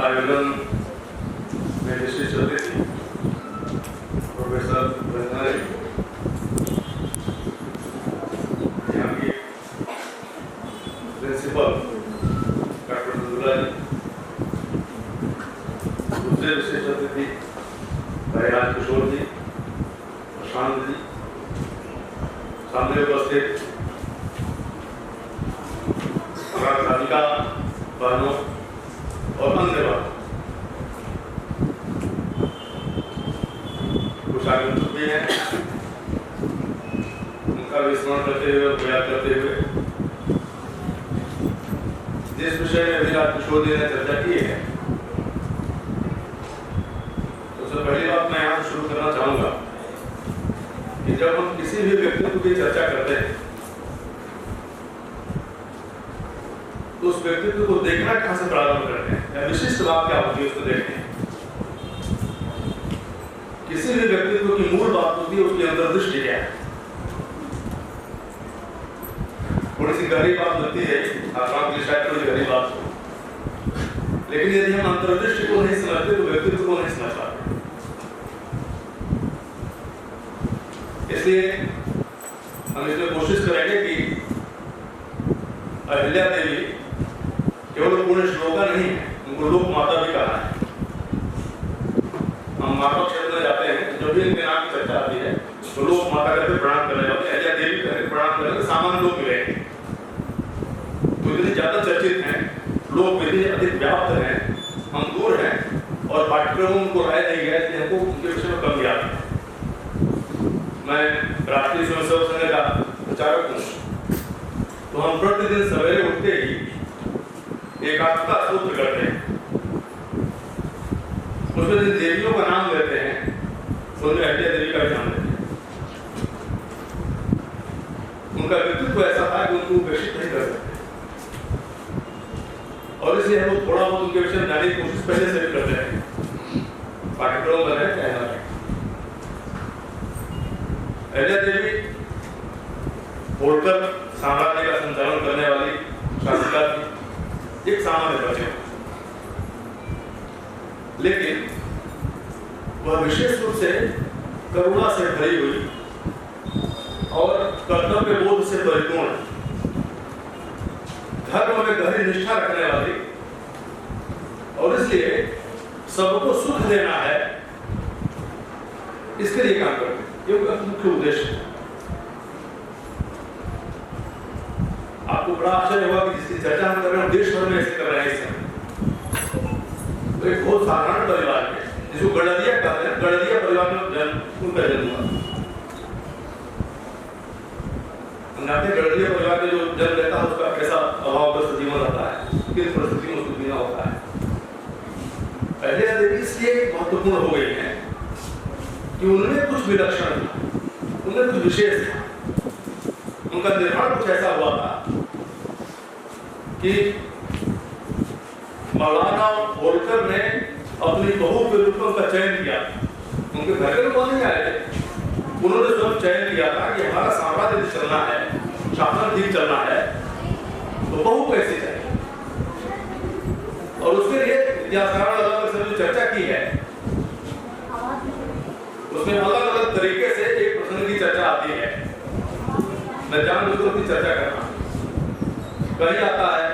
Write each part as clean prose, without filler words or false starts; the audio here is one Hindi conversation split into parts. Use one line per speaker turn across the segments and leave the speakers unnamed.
आयोजन में विशिष्ट अतिथि प्रोफेसर रंजनारी, यहाँ की प्रिंसिपल डॉक्टर दुल्ला जी, दूसरे विशिष्ट अतिथि भाई राजकिशोर जी, प्रशांत जी, सामने उपस्थित राधिका बहनों और अन्य बात कुछ आगंतुक भी हैं, उनका भी स्मरण करते हुए प्रयास करते हुए जिस विषय में अभी राजकिशोर जी ने चर्चा की है, तो सबसे पहली बात मैं यहाँ शुरू करना चाहूंगा कि जब हम किसी भी व्यक्तित्व की चर्चा करते हैं तो उस व्यक्तित्व को देखना कहां से प्रारंभ करते हैं या विशिष्ट बात क्या होती है उसको देखते हैं। किसी भी व्यक्तित्व की मूल बात होती है उसकी अंतर्दृष्टि क्या है। थोड़ी सी गहरी बात लगती है आपके लिए, शायद थोड़ी गहरी बात हो, लेकिन यदि हम अंतर्दृष्टि को नहीं समझते तो व्यक्तित्व को नहीं समझ पाते। इसलिए हम इसमें कोशिश करेंगे कि अहिल्या देवी केवल पूर्ण श्लोका नहीं है, उनको लोक माता भी कहा है। हम माता क्षेत्र में जाते हैं, जो भी इनके नाम की चर्चा आती है तो लोक माता करके प्रणाम करने जाते हैं, अहिल्या देवी करके प्रणाम करने के सामान्य लोग मिलेंगे। तो इतनी ज्यादा चर्चित हैं, लोग इतने अधिक व्याप्त हैं, हम दूर हैं और पाठ्यक्रमों को राय नहीं गया कि हमको उनके विषय में कम याद है। मैं राष्ट्रीय स्वयंसेवक संघ का प्रचारक हूँ, तो हम प्रतिदिन सवेरे उठते ही एकात्मता स्तोत्र करते हैं, उसमें जिन देवियों का नाम लेते हैं उनमें अहिल्या देवी का नाम लेते हैं। उनका व्यक्तित्व ऐसा था कि उनको उपेक्षित नहीं कर सकते, और इसलिए हम थोड़ा बहुत उनके विषय में जानने की कोशिश पहले से भी करते हैं, पाठ्यक्रम में है क्या है। अहिल्या देवी होलकर साम्राज्य का संचालन करने वाली शासिका थी, एक सामान्य प्रजा, लेकिन वह विशेष रूप से करुणा से भरी हुई और कर्तव्य बोध से परिपूर्ण, धर्म में गहरी निष्ठा रखने वाली, और इसलिए सबको सुख देना है इसके लिए काम करते, ये उनका मुख्य उद्देश्य है। आपको बड़ा आश्चर्य होगा कि जिसकी चर्चा हम कर रहे हैं देश भर में ऐसे कर रहे हैं। तो एक बहुत साधारण परिवार में जिसको गणदिया कहते हैं, गणदिया परिवार में उनका जन्म हुआ। गणदिया परिवार में जो जन्म लेता है उसका कैसा अभावग्रस्त जीवन रहता है, किस परिस्थिति में उसको जीना होता है। अहिल्या देवी इसलिए महत्वपूर्ण हो गई है कि उनमें कुछ विलक्षण था, उनमें कुछ विशेष था, उनका निर्माण कुछ ऐसा हुआ था कि मौलाना होलकर ने अपनी बहू के रूप में उनका चयन किया। उनके घर के लोग नहीं आए थे, उन्होंने स्वयं चयन किया था कि हमारा साम्राज्य चलना है, शासन ठीक चलना है, तो बहू कैसे चाहिए। और उसके लिए इतिहासकारों ने जो चर्चा की है उसमें अलग अलग तरीके से एक प्रसंग की चर्चा आती है। मैं जानबूझकर की चर्चा कर रहा हूं। कहीं आता है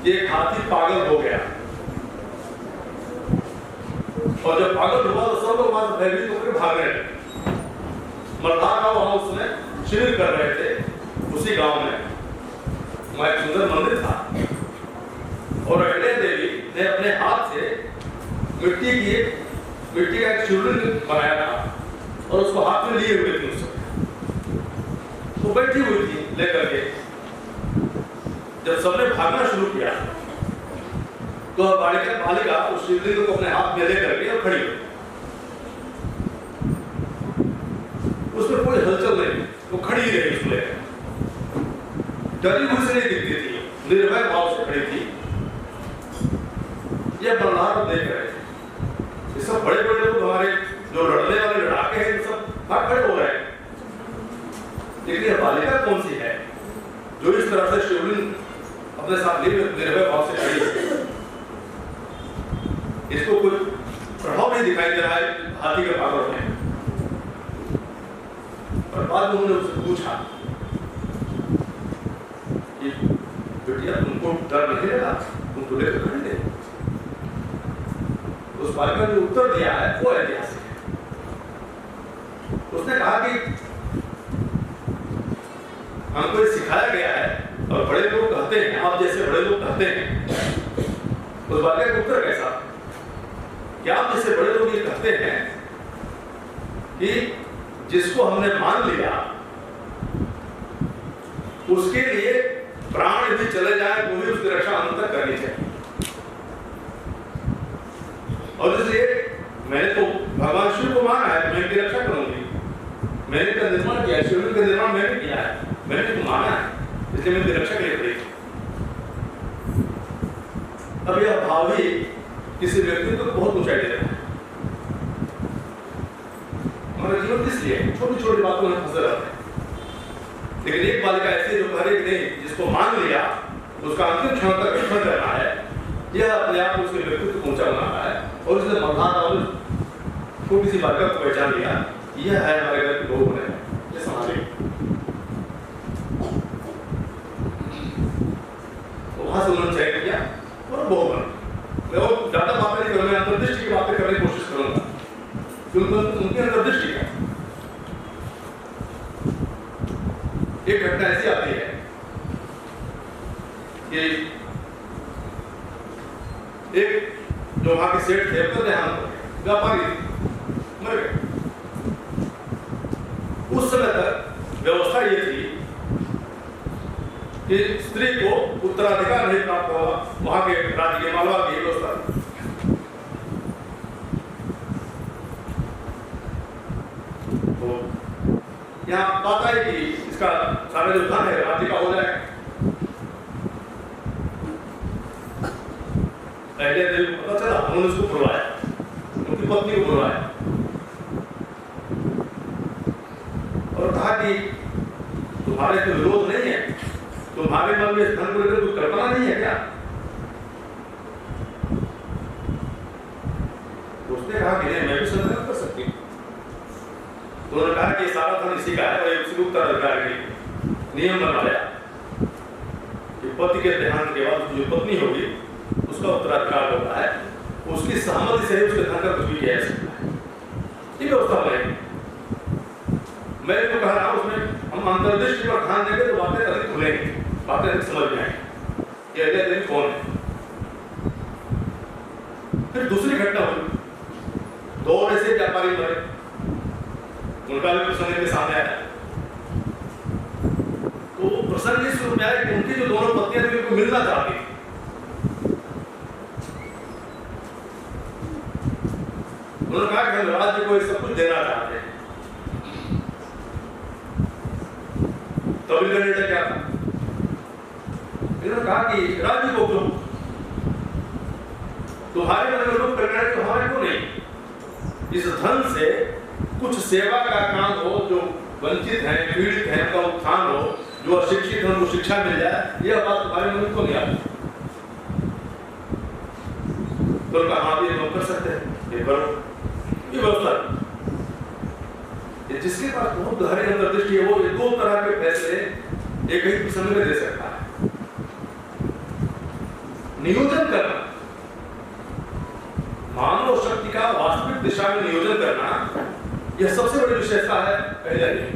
कि एक हाथी पागल हो गया, और जब पागल हुआ तो सब लोग वहां से भयभीत होकर भाग रहे थे। मल्हार राव वहां उसमें शिविर कर रहे थे उसी गांव में, वहां एक सुंदर मंदिर था, और अहिल्या देवी ने अपने हाथ से मिट्टी का एक शिवलिंग बनाया था और उसको हाथ में लिए हुए थे। वो बैठी हुई थी लेकर के। जब सबने भागना शुरू किया तो बालिका उस शिवलिंग को अपने हाथ में लेकर के और खड़ी हुई। उसमें कोई हलचल नहीं, वो खड़ी रही, उसमें डरी हुई से नहीं दिखती थी, निर्भय भाव से खड़ी थी। ये बल्लार देख रहे थे, ये सब बड़े बड़े लोग हमारे जो लड़ने वाले लड़ाके हैं सब भाग खड़े हो रहे हैं, लेकिन बालिका कौन सी है जो इस तरह से शिवलिंग अपने साथ निर्भय भाव से खड़ी है। दिखाई दे रहा है हाथी के पागल में। और बाद में उन्होंने उससे पूछा कि बेटिया तुमको डर नहीं लगा, तुम तो लेकर खड़े थे। उस बालिका ने उत्तर दिया है वो ऐतिहासिक है। उसने कहा कि हमको ये सिखाया गया है और बड़े लोग कहते हैं, आप जैसे बड़े लोग कहते हैं। उस बालिका का उत्तर कैसा कि आप जैसे बड़े लोग ये कहते हैं कि जिसको हमने मान लिया उसके लिए प्राण भी चले जाए तो भी उसकी रक्षा अंत तक करनी चाहिए। और इसलिए मैंने तो भगवान शिव को माना है, मैं इनकी रक्षा करूंगी। मैंने इनका निर्माण किया, शिवलिंग का निर्माण मैंने किया है, मैंने तो माना है, इसलिए मैं इनकी रक्षा के लिए पड़ेगी। अब यह भाव ही किसी व्यक्ति को बहुत ऊंचाई दे रहा है। हमारा जीवन इसलिए छोटी छोटी बातों में फंसे रहते हैं। लेकिन एक बालिका ऐसी जो कह रही नहीं, जिसको मान लिया उसका अंतिम क्षण तक रक्षण करना है, यह अपने आप उसके व्यक्तित्व को ऊंचा बनाना है। और इसलिए मल्हार और छोटी सी बालिका को पहचान लिया, यह है हमारे घर के लोग होने हैं, ये समाज। वहां से उन्होंने चयन किया और बहु बना। मैं वो ज्यादा बातें नहीं करूंगा, अंतर्दृष्टि की बातें करने की कोशिश करूंगा क्योंकि उनकी अंतर्दृष्टि है। एक घटना ऐसी आती है कि एक जो वहां के सेठ थे तो देहांत हो गए, व्यापारी मर गए। उस समय तक व्यवस्था ये थी कि स्त्री को उत्तराधिकार नहीं प्राप्त हुआ, वहां के राज्य के मालवा की व्यवस्था। तो यहाँ बात है कि इसका सारा जो धन है राज्य का हो जाए। पहले दिन पता चला, उन्होंने उसको बुलवाया, उनकी पत्नी को बुलवाया और कहा कि तुम्हारे तो विरोध नहीं है, तुम्हारे मन में धन को लेकर कोई कल्पना नहीं है क्या? उसने कहा कि नहीं, मैं भी संग्रह कर सकती हूँ। तो उन्होंने कहा कि सारा धन इसी का है और उसी उत्तराधिकार के नियम बनाया कि पति के देहांत के बाद जो पत्नी होगी उसका उत्तराधिकार होता है, उसकी सहमति से उसके धन का कुछ भी किया जा सकता है। ये व्यवस्था बनेगी। मैं तो कह रहा हूं उसमें हम अंतर्दृष्टि पर ध्यान देंगे तो बातें अधिक खुलेंगी, बातें अधिक समझ में आएंगी कि अजय देवी कौन है। फिर दूसरी घटना हुई, दो ऐसे व्यापारी मरे, उनका भी प्रसंग के सामने आया। तो प्रसंग इस रूप में आया कि उनकी जो दोनों पत्नियां थी उनको मिलना चाहती थी। उन्होंने कहा कि हम राज्य को सब कुछ देना चाहते हैं। तो इनका निर्णय क्या था? इन्होंने कहा कि राज्य को क्यों, तुम्हारे मन में लोग करना है तो हमारे को नहीं। इस धन से कुछ सेवा का काम हो, जो वंचित हैं, पीड़ित हैं, उनका उत्थान हो, जो अशिक्षित हैं उनको शिक्षा मिल जाए, यह बात तुम्हारे मन को नहीं आती। तो उनका हाँ भी हम कर सकते हैं, ये करो, ये व्यवस्था। जिसके पास बहुत गहरी अंतर्दृष्टि है वो दो तरह के फैसले एक ही प्रसंग में दे सकता है। नियोजन करना, मानव शक्ति का वास्तविक दिशा में नियोजन करना, यह सबसे बड़ी विशेषता है पहले नहीं।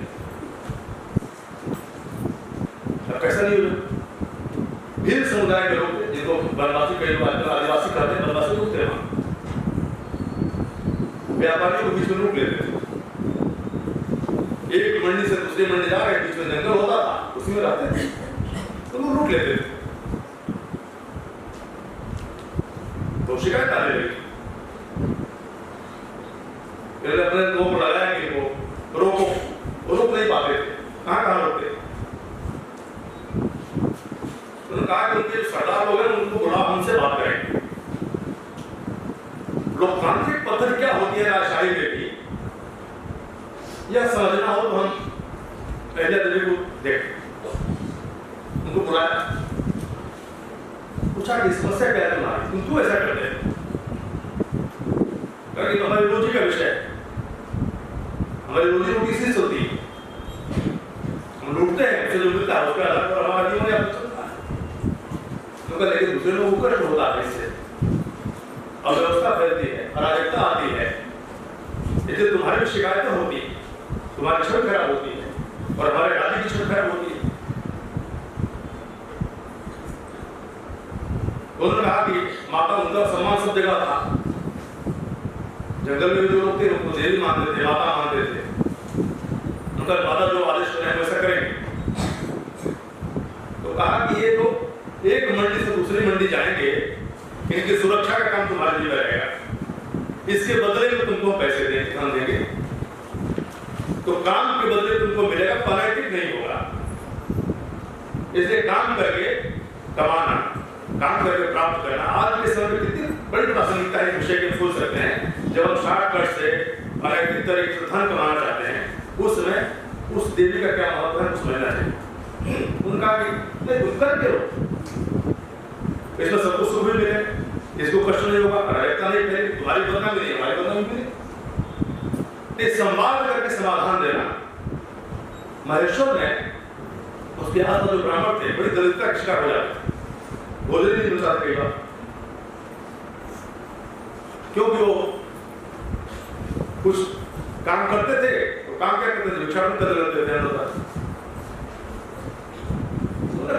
कैसा नियोजन? भील समुदाय के लोग जिनको बनवासी कई लोग आदिवासी कहते हैं, बनवासी लोग थे, व्यापारियों को बीच में रोक लेते थे। एक मंडी से दूसरी मंडी जा रहे, बीच में जंगल होता था, उसी में रहते थे, तो वो रोक लेते थे। तो शिकायत आने लगी, अपने लोग लगाया कि वो रोको, वो रोक नहीं पाते थे। कहाँ रोकते? उन्होंने कहा कि उनके सरदार लोग हैं, उनको बुला, हमसे बात करेंगे। लोकतांत्रिक पद्धति क्या होती है राजशाही में भी, यह समझना हो तो हम पहले देवी को देखें। उनको बुलाया, पूछा कि समस्या क्या है तुम्हारी, तुम क्यों ऐसा करते हैं? तो हमारी रोजी का विषय है, हमारी रोजी रोटी इसी से होती है। हम लूटते हैं, उससे जो मिलता है उसका अलग और हमारा जीवन यापन चलता है। तो लेकिन दूसरे लोगों को कष्ट होता है, इससे अव्यवस्था फैलती है, अराजकता आती है, इससे तुम्हारी भी शिकायतें होती है, तुम्हारी छवि खराब होती है और हमारे राज्य की छवि खराब होती है। उन्होंने कहा कि माता उनका सम्मान सब जगह था, जंगल में जो लोग थे उनको देवी मानते थे, माता मानते थे, उनका माता जो आदेश करें वैसा करेंगे। तो कहा कि ये लोग एक मंडी से दूसरी मंडी जाएंगे, इनकी सुरक्षा का काम तुम्हारे लिए रहेगा, इसके बदले में तुमको पैसे देंगे, तो काम के बदले तुमको मिलेगा, पॉलिटिक नहीं होगा। इसलिए काम करके कमाना, काम करके प्राप्त करना आज के समय में कितनी बड़ी प्रासंगिकता है, विषय के सोच सकते हैं। जब हम शॉर्टकट से अनैतिक तरीके से धन कमाना चाहते हैं, उस समय उस देवी का क्या महत्व है समझना चाहिए। उनका तुम करके रहो, इसमें सबको सुख भी मिले, इसको कष्ट नहीं होगा, अराजकता नहीं फैलेगी, तुम्हारी बदनामी नहीं, हमारी बदनामी मिले। इस संवाद करके समाधान देना, महेश्वर ने उसके हाथ में जो ब्राह्मण थे बड़ी दरिद्रता का शिकार हो जाते, भोजन नहीं मिलता कई बार, क्योंकि वो कुछ काम करते थे तो काम क्या करते थे, भिक्षाटन करते रहते थे।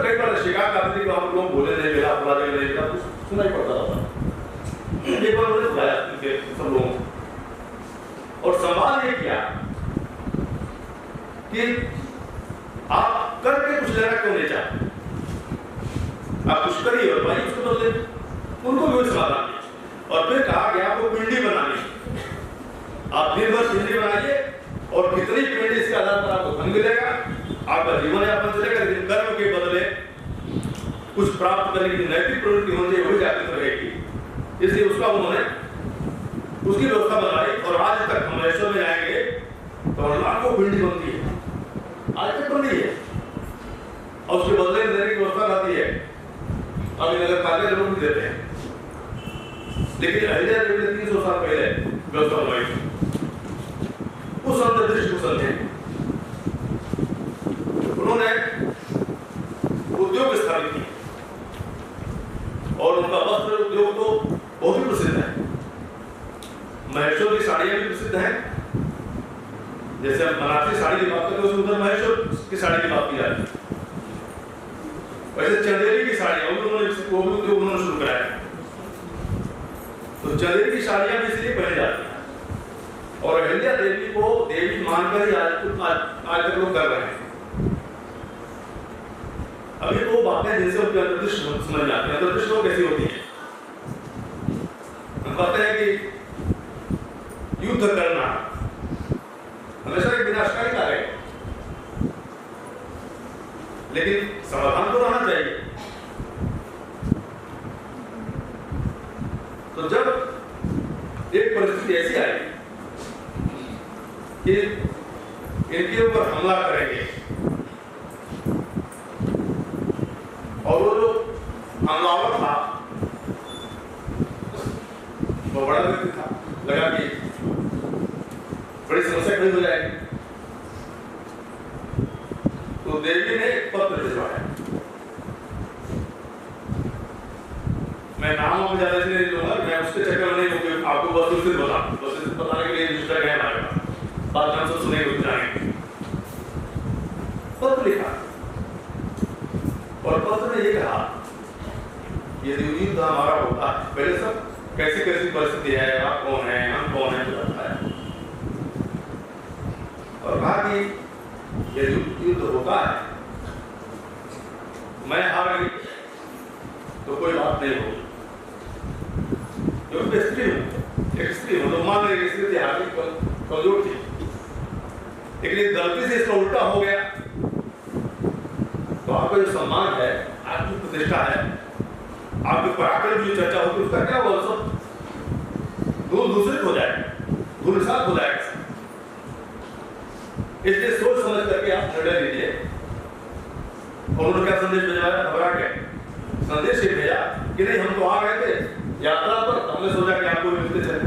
कई बार शिकायत आती थी कि हम लोग भोजन नहीं मिला, अपना नहीं मिला, कुछ सुना ही पड़ता था। एक बार उन्होंने बुलाया सब लोगों को और सवाल ये किया कि आप करके कुछ लेना क्यों नहीं चाहते, आप कुछ करिए और भाई उसको बदले, उनको भी समाधान किया। और फिर कहा कि आपको पिंडी बनानी, आप दिन भर पिंडी बनाइए और कितनी पिंडी इसके आधार पर आपको धन मिलेगा, आपका जीवन यापन चलेगा, लेकिन कर्म के बदले कुछ प्राप्त करने की नैतिक प्रवृत्ति होनी चाहिए, वही जागृत रहेगी। इसलिए उसका उन्होंने उसकी व्यवस्था बनाई और आज तक हम महेश्वर में जाएंगे तो लाखों पिंडी बनती है, आज तक बन रही है और उसके बदले देने की व्यवस्था रहती है। अभी नगर पालिका लोग भी देते हैं, लेकिन अहिल्या देवी ने 300 साल पहले व्यवस्था बनाई थी, उस अंतर्दृष्टि को समझे। उन्होंने उद्योग स्थापित किए और उनका वस्त्र उद्योग तो बहुत ही प्रसिद्ध है। महेश्वर की साड़ियां भी प्रसिद्ध हैं, जैसे हम बनारसी साड़ी की बात करते हैं उधर महेश्वर की साड़ी की बात की जाती है। वैसे चंदेरी की साड़ियां उन्होंने शुरू कराया, तो चंदेरी की साड़ियां भी इसलिए पहनी जाती हैं और अहिल्या देवी को देवी मानकर ही आज तक लोग कर रहे हैं। अभी वो बातें जिनसे उनकी अंतर्दृष्टि समझ जाती है, अंतर्दृष्टि वो कैसी होती है। हम कहते हैं कि युद्ध करना हमेशा एक विनाशकारी कार्य है, लेकिन समाधान तो रहना चाहिए। तो जब एक परिस्थिति ऐसी आई कि इनके ऊपर हमला करेंगे और वो जो हमलावर था वो बड़ा व्यक्ति था, लगा कि बड़ी समस्या खड़ी हो जाएगी, तो देवी ने एक पत्र भिजवाया। मैं नाम को ज्यादा नहीं लूंगा, मैं उसके चक्कर में नहीं हूँ, आपको वस्तुस्थिति बताने के लिए दूसरा क्या हमारे पास बात हम सब सुनेंगे, जानेंगे। पत्र लिखा और पत्र में ये कहा यदि युद्ध हमारा होता है, पहले सब कैसी कैसी परिस्थिति है, आप कौन है, हम कौन है, बताया और कहा कि यदि युद्ध होता है, मैं हार गई तो कोई बात नहीं होगी, क्योंकि स्त्री हूं, एक स्त्री हूं, तो मान लेंगे स्त्री आर्थिक कमजोर थी, लेकिन गलती से इसका उल्टा हो गया तो आपका जो सम्मान है, आपकी प्रतिष्ठा है, आपके पराक्रम की चर्चा होगी, उसका क्या हुआ, सब दूसरे हो जाएगा, धूलिसात हो जाएगा। इसलिए सोच समझ करके आप निर्णय लीजिए। और उन्होंने क्या संदेश भेजा, घबरा के संदेश ये भेजा कि नहीं हम तो आ गए थे यात्रा पर, हमने सोचा कि आपको मिलते चले,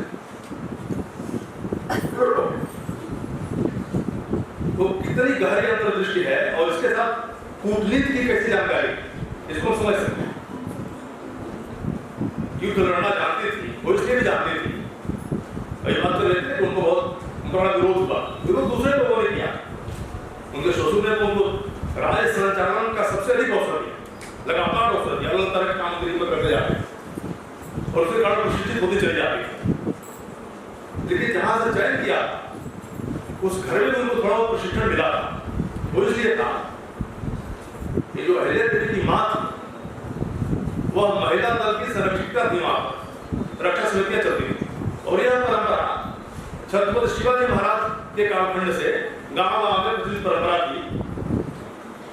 तो कितनी गहरी अंतर्दृष्टि है और इसके साथ कूटनीति की कैसी जानकारी, इसको समझ सकते हैं। युद्ध लड़ना जानती थी, वो इसलिए भी जानती थी, कई बात तो लेते थे, उनको बड़ा विरोध हुआ, विरोध दूसरे लोगों ने किया। उनके ससुर ने तो उनको राज्य संचालन का सबसे अधिक अवसर दिया, लगातार अवसर दिया, अलग तरह के काम करते जाते और उसके कारण प्रशिक्षित होती चली जाती। लेकिन जहां से चयन किया उस घर में उनको थोड़ा प्रशिक्षण मिला था, वो इसलिए था कि जो अहिल्या देवी की मां थी वह महिला दल की संरक्षिका थी, रक्षा समितियां चलती थी। और यह परंपरा छत्रपति शिवाजी महाराज के कालखंड से गांव-गांव में प्रचलित परंपरा थी।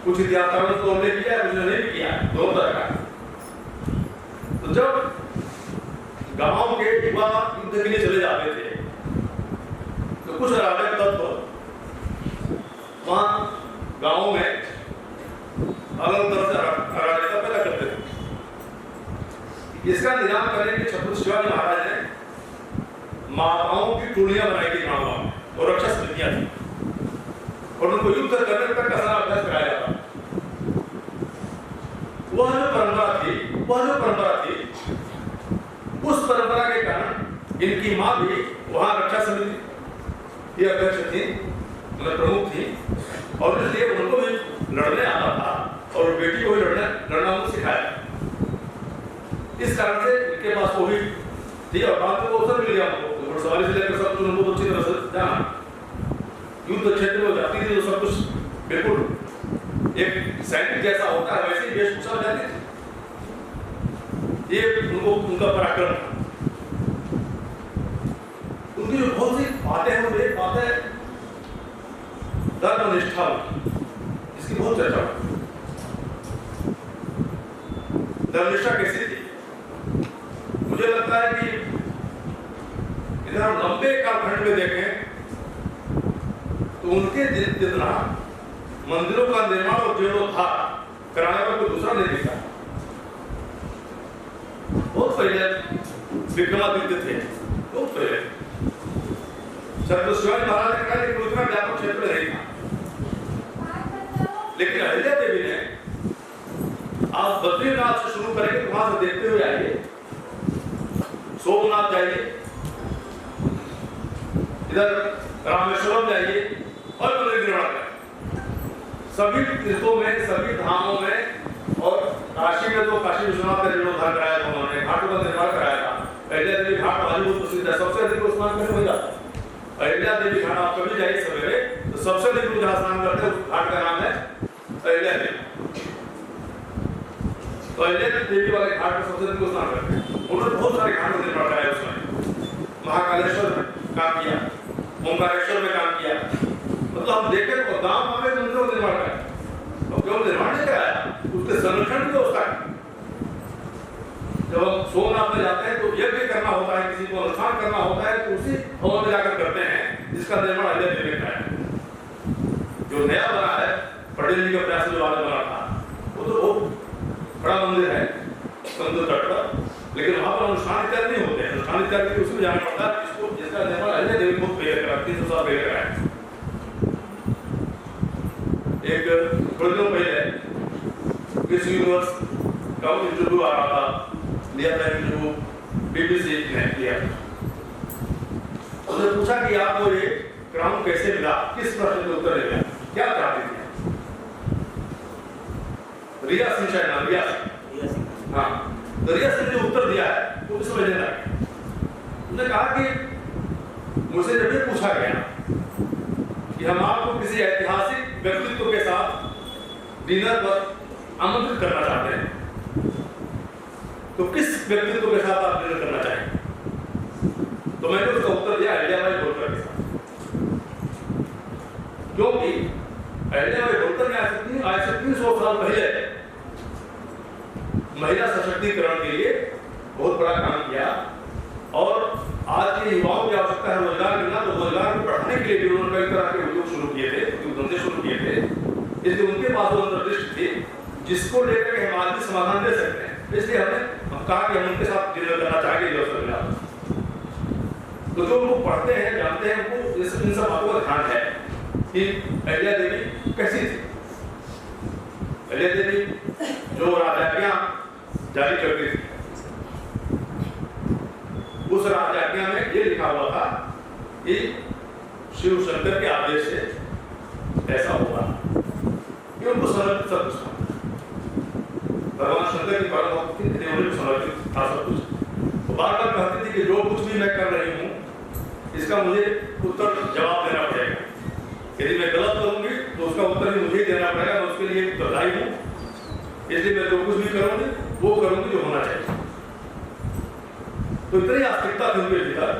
कुछ इतिहासकारों ने तो उल्लेख किया है, कुछ ने नहीं किया, दोनों तरह का। तो जब गांव के युवा युद्ध के लिए चले जाते थे तो कुछ अराजक तत्व वहां गांव में अलग तरह से अराजकता पैदा करते थे। इसका निदान करने के छत्रपति शिवाजी महाराज ने माताओं की टोलियां बनाई थी गांव में और रक्षा समितियां थी और उनको युद्ध करने तक का सारा अभ्यास कराया जाता। वह जो परंपरा थी उस परंपरा के कारण इनकी मां भी वहां रक्षा समिति की अध्यक्ष थी, मतलब प्रमुख थी, और इसलिए उनको भी लड़ने आता था और बेटी को भी लड़ना उनको सिखाया। इस कारण से इनके पास वो भी थी और बाद में वो अवसर मिल गया उनको घुड़सवारी से लेकर सब कुछ उनको अच्छी तरह से जाना। युद्ध क्षेत्र में जाती थी तो सब कुछ बिल्कुल एक सैनिक जैसा होता है वैसे ही वेशभूषा में जाती थी। ये उनका पराक्रम था। उनकी जो बहुत सी बातें हैं, वो एक बात है धर्मनिष्ठा इसकी बहुत चर्चा होती। धर्मनिष्ठा कैसी थी? मुझे लगता है कि इधर हम लंबे कालखंड में देखें तो उनके जितना मंदिरों का निर्माण और जीर्णोद्धार कराने का कोई दूसरा नहीं दिखा। बहुत पहले विक्रमादित्य थे, बहुत पहले छत्रपति शिवाजी महाराज ने कहा कि उतना व्यापक क्षेत्र नहीं था, लेकिन अहिल्या देवी ने आप बद्रीनाथ से शुरू करेंगे तो वहां से देखते हुए आइए, सोमनाथ जाइए, इधर रामेश्वरम जाइए और मंदिर निर्माण करें। सभी तीर्थों में, सभी धामों में और काशी में तो काशी विश्वनाथ का जीर्णोद्धार कराया था उन्होंने, घाटों का निर्माण कराया था। अहिल्या देवी घाट आज बहुत प्रसिद्ध है, सबसे अधिक स्नान करने हो जाता है। अहिल्या देवी घाट आप कभी जाइए सवेरे तो सबसे अधिक लोग जहाँ स्नान करते हैं उस घाट का नाम है अहिल्या देवी। तो अहिल्या देवी वाले घाट पर सबसे अधिक स्नान करते हैं। उन्होंने बहुत सारे घाटों का निर्माण कराया उसमें, महाकालेश्वर में काम किया, ओंकारेश्वर में काम किया। मतलब हम देखें तो गांव में मंदिरों का निर्माण कराया, और केवल निर्माण नहीं कराया, उसके संरक्षण की व्यवस्था की। जब हम सोमनाथ में जाते हैं तो यज्ञ करना होता है, किसी को अनुष्ठान करना होता है तो उसी भवन में जाकर करते हैं जिसका निर्माण अहिल्या देवी ने कराया। जो नया बना है पटेल जी के प्रयास से जो वाला बना था वो तो बहुत बड़ा मंदिर है समुद्र तट पर, लेकिन वहां पर अनुष्ठान इत्यादि नहीं होते हैं। अनुष्ठान इत्यादि के उसमें जाना पड़ता है जिसको जिसका निर्माण अहिल्या देवी बहुत पहले करा, 300 साल पहले कराया। एक थोड़े दिनों पहले मिस यूनिवर्स का इंटरव्यू आ रहा था, लिया था इंटरव्यू BBC ने किया। उसने पूछा कि आपको ये क्राउन कैसे मिला, किस प्रश्न के उत्तर दिया, क्या चाहती थी? रिया सिंह शायद नाम, रिया सिंह, हाँ। तो रिया सिंह ने उत्तर दिया है वो भी समझ लेना। उसने कहा कि मुझसे जब ये पूछा गया कि हम आपको किसी ऐतिहासिक व्यक्तित्व के साथ डिनर पर आमंत्रित करना चाहते हैं तो किस व्यक्तित्व के साथ आप डिनर करना चाहेंगे? तो मैंने उसका उत्तर दिया अहिल्याबाई होलकर के साथ, क्योंकि अहिल्याबाई होलकर ने आज से 300 साल पहले महिला सशक्तिकरण के लिए बहुत बड़ा काम किया और आज के युवाओं की आवश्यकता है रोजगार मिलना, तो रोजगार को बढ़ाने के लिए भी उन्होंने कई तरह के उद्योग शुरू किए थे, धंधे शुरू किए थे। इसलिए उनके पास वो अंतर्दृष्टि थी जिसको लेकर के हम आज भी समाधान दे सकते हैं। इसलिए हमने कहा कि हम उनके साथ डिनर करना चाहेंगे जो अवसर मिला। तो जो लोग पढ़ते हैं जानते हैं उनको इन सब बातों का ध्यान है। कि अहिल्या देवी कैसी थी। अहिल्या देवी जो राजाज्ञा जारी करती थी, उस राजाज्ञा में ये लिखा हुआ था कि शिव शंकर के आदेश से ऐसा होगा, कि उनको समर्पित सब कुछ था। भगवान शंकर की परम भक्ति थी, उन्हें समर्पित था सब कुछ। तो बार बार कहती थी कि जो कुछ भी मैं कर रही हूँ इसका मुझे उत्तर जवाब देना पड़ेगा। यदि मैं गलत करूंगी तो उसका उत्तर भी मुझे देना पड़ेगा, मैं उसके लिए उत्तरदायी हूँ। इसलिए मैं जो कुछ भी करूंगी वो करूंगी जो होना चाहिए। तो इतनी आस्तिकता थी उनके भीतर,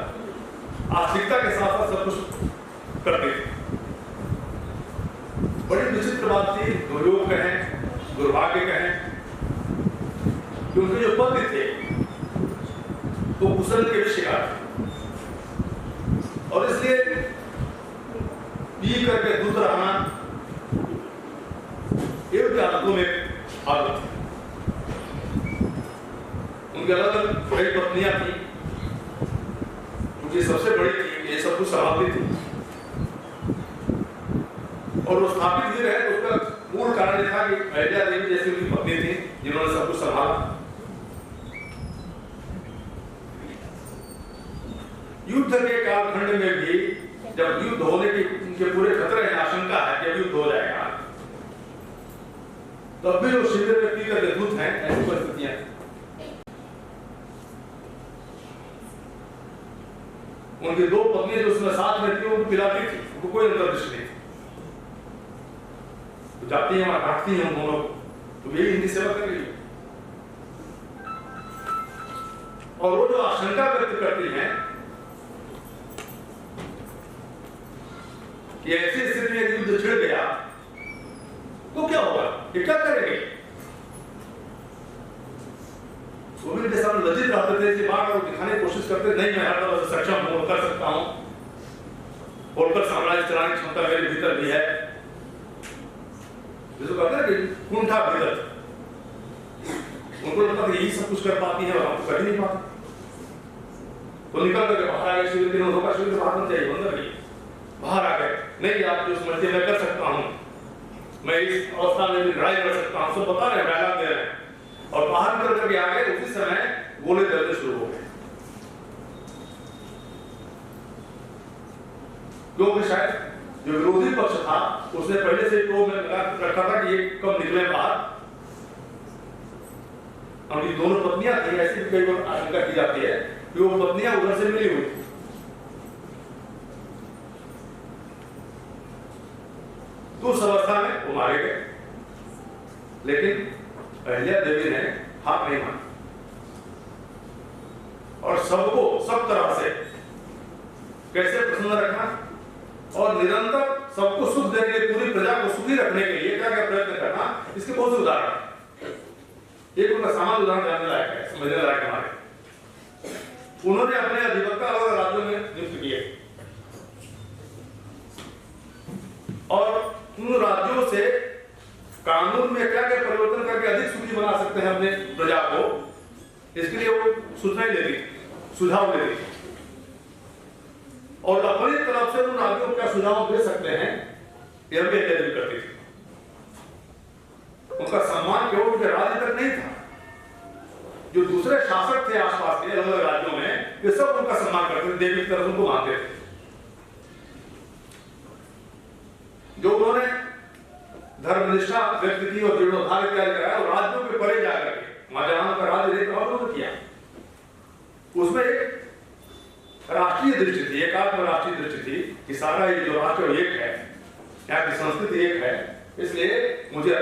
आस्तिकता के साथ साथ सब कुछ करते थे। बड़ी विचित्र बात थी, दुर्योग कहें, दुर्भाग्य कहें, कि उनके जो पति थे वो कुशल के भी शिकार थे, और इसलिए पी करके दूध रहना ये उनकी आदतों में आदत थी। उनके अलग अलग बड़ी पत्नियां थी, उनकी सबसे बड़ी थी, ये सब कुछ संभालती थी, और वो स्थापित भी रहे। तो उसका मूल कारण यह था कि अहिल्या देवी जैसी उनकी पत्नी थी जिन्होंने सब कुछ संभाला। युद्ध के कालखंड में भी जब युद्ध होने की उनके पूरे खतरे हैं, आशंका है कि युद्ध हो जाएगा, तब भी जो शिविर में पी करके दूध हैं, ऐसी परिस्थितियां थी। उनकी दो पत्नी जो उसमें साथ में थी वो पिलाती थी, उनको कोई अंतर्दृष्टि नहीं थी। तो जाती है वहां काटती है उन दोनों को, तो यही इनकी सेवा कर रही है। और वो जो आशंका व्यक्त करती हैं कि ऐसी स्थिति में युद्ध छिड़ गया तो क्या होगा, ये क्या करेंगे। वो भी इनके सामने लज्जित रहते थे, कि बार बार दिखाने की कोशिश करते, नहीं मैं हर तरह से सक्षम हूं, कर सकता हूं, होलकर साम्राज्य चलाने की क्षमता मेरे भीतर भी है। जिसको कहते हैं कि कुंठा भीतर, उनको लगता था यही सब कुछ कर पाती है और हम तो कर ही नहीं पाते। तो निकल करके बाहर आ गए, शिविर के होगा, शिविर बाहर बन जाइए, अंदर नहीं, बाहर आ गए। नहीं, आप जो समझते मैं कर सकता हूं, मैं इस अवस्था में भी लड़ाई लड़ सकता हूं, सब बता रहे हैं, डायलॉग दे रहे हैं। और बाहर निकल करके आ गए, उसी समय गोले चलने शुरू हो गए, क्योंकि शायद जो विरोधी पक्ष था उसने पहले से तो में रखा था कि ये कब निकले बाहर। उनकी दोनों पत्नियां थी, ऐसी भी कई बार आशंका की जाती है कि वो पत्नियां उधर से मिली हुई थी। तो उस अवस्था में वो मारे गए, लेकिन अहिल्या देवी ने हाथ नहीं माना और सबको सब तरह से कैसे प्रसन्न रखना और निरंतर सबको सुख देने के लिए, पूरी प्रजा को सुखी रखने के लिए क्या क्या प्रयत्न करना, इसके बहुत से उदाहरण। एक उनका सामान्य उदाहरण जानने लायक है, समझने लायक हमारे। उन्होंने अपने अधिवक्ता अलग राज्यों में नियुक्त किए और उन राज्यों से कानून में क्या क्या परिवर्तन करके अधिक सुखी बना सकते हैं अपने प्रजा को, इसके लिए वो सूचनाएं देती, सुझाव देती, और अपनी तरफ से उन राज्यों को क्या सुझाव दे सकते हैं यह भी करती थी। उनका सम्मान केवल उनके राज्य तक नहीं था, जो दूसरे शासक थे आसपास के अलग अलग राज्यों में, वे सब उनका सम्मान करते थे, देवी की तरफ उनको मानते थे। जो उन्होंने धर्मनिष्ठा व्यक्त की और जीर्णोद्धार इत्यादि कराया, और राज्यों के परे जाकर के वहां जहां का राज्य देखा उन्होंने किया, उसमें एक राष्ट्रीय दृष्टि थी, एक आत्मराष्ट्रीय दृष्टि थी कि सारा ये जो राष्ट्र एक है, यहाँ की संस्कृति एक है, इसलिए मुझे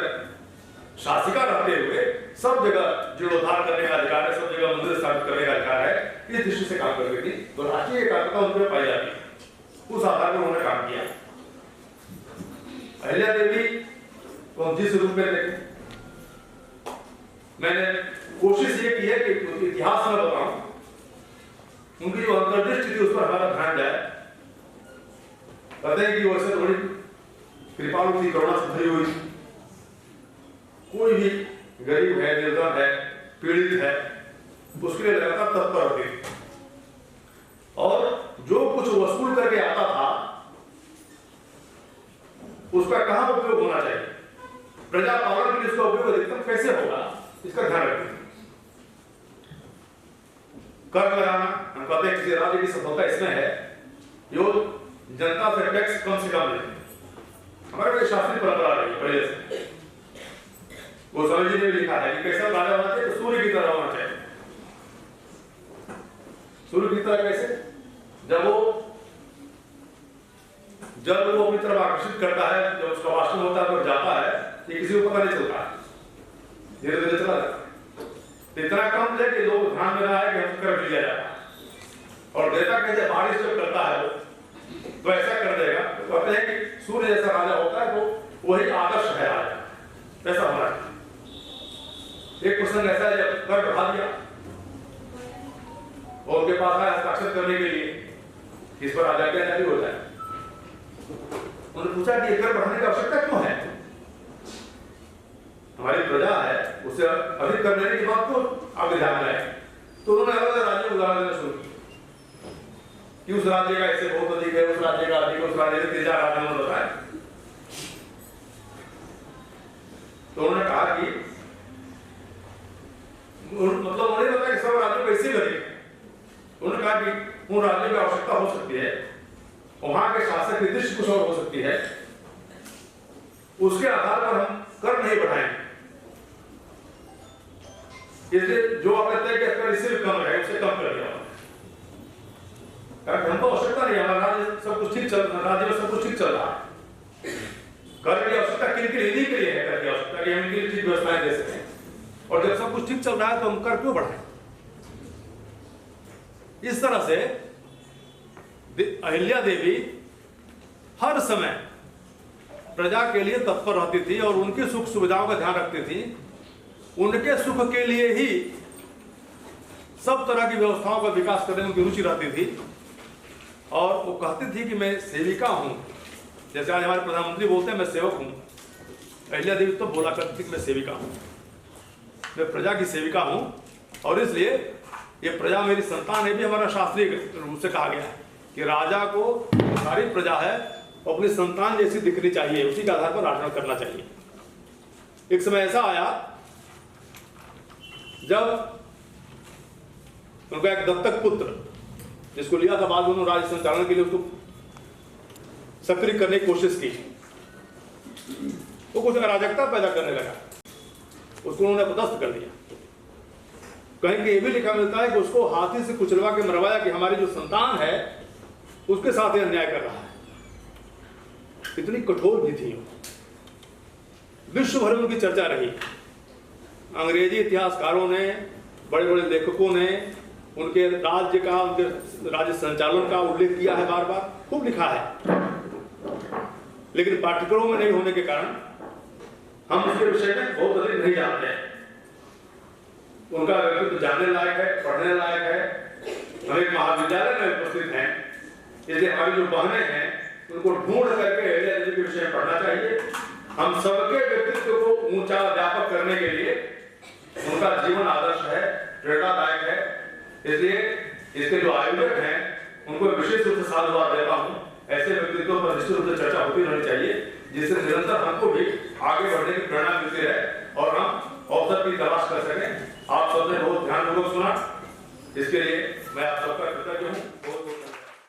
शासिका रहते हुए सब जगह जीर्णोद्धार करने का अधिकार है, सब जगह मंदिर स्थापित करने का अधिकार है। इस दृष्टि से काम कर रही थी, तो राष्ट्रीय एकात्मता उनमें पाई जाती है, उस आधार पर उन्होंने काम किया। अहिल्या देवी को हम जिस रूप में देखें, मैंने कोशिश ये की है कि इतिहास में बताऊं, उनकी जो अंतर्दृष्टि थी उस पर हमारा ध्यान जाए। कहते हैं कि वैसे थोड़ी कृपालु थी, करुणा से भरी हुई, कोई भी गरीब है, निर्धन है, पीड़ित है, उसके लिए लगातार तत्पर होती थी, और जो कुछ वसूल करके आता था उसका कहां उपयोग होना चाहिए, प्रजा पालन के लिए इसका उपयोग अधिकतम कैसे होगा, इसका ध्यान रखें। कर लगाना, हम कहते हैं किसी राज्य की सफलता इसमें है जो जनता से टैक्स कम से कम ले। हमारे कोई शास्त्रीय परंपरा रही पहले से, गोस्वामी जी ने लिखा है कि कैसा राजा होना चाहिए, तो सूर्य की तरह होना चाहिए। सूर्य की तरह कैसे, जब वो जल को अपनी तरफ आकर्षित करता है, जब उसका वाष्प होता है तो जाता है, ये किसी को पता नहीं चलता, धीरे धीरे चला जाता है। इतना कम है कि लोग ध्यान में रहा है कि हम कर लिया जाता है। और देवता कहते बारिश जब करता है वो तो ऐसा कर देगा, तो कहते हैं कि सूर्य जैसा राजा होता है तो वही आदर्श है राजा, ऐसा होना चाहिए। एक प्रसंग ऐसा है जब कर बढ़ा दिया और उनके पास आया हस्ताक्षर करने के लिए, इस पर राजा क्या जारी हो जाए। उन्होंने पूछा कि कर बढ़ाने की आवश्यकता क्यों है, हमारी प्रजा है, उसे अधिक कर लेने की बात तो आगे ध्यान में आए। तो उन्होंने अलग अलग राज्य उदाहरण देना शुरू किया कि उस राज्य का ऐसे बहुत अधिक है, उस राज्य का अधिक, उस राज्य के 3-4 राज्यों में बताया। तो उन्होंने कहा कि मतलब उन्होंने बताया कि सब राज्यों को ऐसे अधिक है। उन्होंने कहा कि उन राज्यों की आवश्यकता हो सकती है, वहां के शासक की दृष्टि कुछ और हो सकती है, उसके आधार पर हम कर नहीं बढ़ाएंगे। इसलिए जो आप कहते हैं कि अगर इससे भी कम है, उससे कम कर दिया, कारण हमको आवश्यकता नहीं है, हमारा राज्य सब कुछ ठीक चल रहा है, राज्य में सब कुछ ठीक चल रहा है। कर की आवश्यकता किन के लिए, के लिए है कर की आवश्यकता कि हम इनकी ठीक व्यवस्थाएं दे सकें, और जब सब कुछ ठीक चल रहा है तो हम कर क्यों बढ़ाएं। इस तरह से अहिल्या देवी हर समय प्रजा के लिए तत्पर रहती थी और उनकी सुख सुविधाओं का ध्यान रखती थी। उनके सुख के लिए ही सब तरह की व्यवस्थाओं का विकास करने में उनकी रुचि रहती थी। और वो कहती थी कि मैं सेविका हूं, जैसे आज हमारे प्रधानमंत्री बोलते हैं मैं सेवक हूं, अहिल्या देवी तो बोला करती थी कि मैं सेविका हूं, मैं प्रजा की सेविका हूं। और इसलिए ये प्रजा मेरी संतान है भी हमारा शास्त्रीय रूप से कहा गया है कि राजा को सारी प्रजा है अपनी संतान जैसी दिखनी चाहिए, उसी के आधार पर आचरण करना चाहिए। एक समय ऐसा आया जब उनका एक दत्तक पुत्र जिसको लिया था, बाद में उन्होंने राज्य संचालन के लिए उसको सक्रिय करने की कोशिश की, वो कुछ अराजकता पैदा करने लगा, उसको उन्होंने पदस्थ कर दिया। कहीं कि ये भी लिखा मिलता है कि उसको हाथी से कुचलवा के मरवाया कि हमारी जो संतान है उसके साथ ये अन्याय कर रहा है। इतनी कठोर भी थी, विश्व भर में उनकी चर्चा रही। अंग्रेजी इतिहासकारों ने, बड़े बड़े लेखकों ने उनके राज्य का, उनके राज्य संचालन का उल्लेख किया है, बार बार खूब लिखा है, लेकिन पाठ्यक्रमों में नहीं होने के कारण हम उसके विषय में बहुत अधिक नहीं जानते हैं। उनका व्यक्तित्व जानने लायक है, पढ़ने लायक है। हम एक महाविद्यालय में उपस्थित हैं, इसलिए हमारी जो बहनें हैं उनको ढूंढ करके अहिल्या देवी के विषय में पढ़ना चाहिए। हम सबके व्यक्तित्व को ऊंचा व्यापक करने के लिए उनका जीवन आदर्श है, प्रेरणादायक है। इसलिए इसके जो आयोजक हैं उनको विशेष रूप से साधुवाद देता हूँ। ऐसे व्यक्तित्वों पर निश्चित रूप से चर्चा होती रहनी चाहिए, जिससे निरंतर हमको भी आगे बढ़ने की प्रेरणा मिलती है और हम अवसर की तलाश कर सकें। आप सबने बहुत ध्यानपूर्वक सुना, इसके लिए मैं आप सबका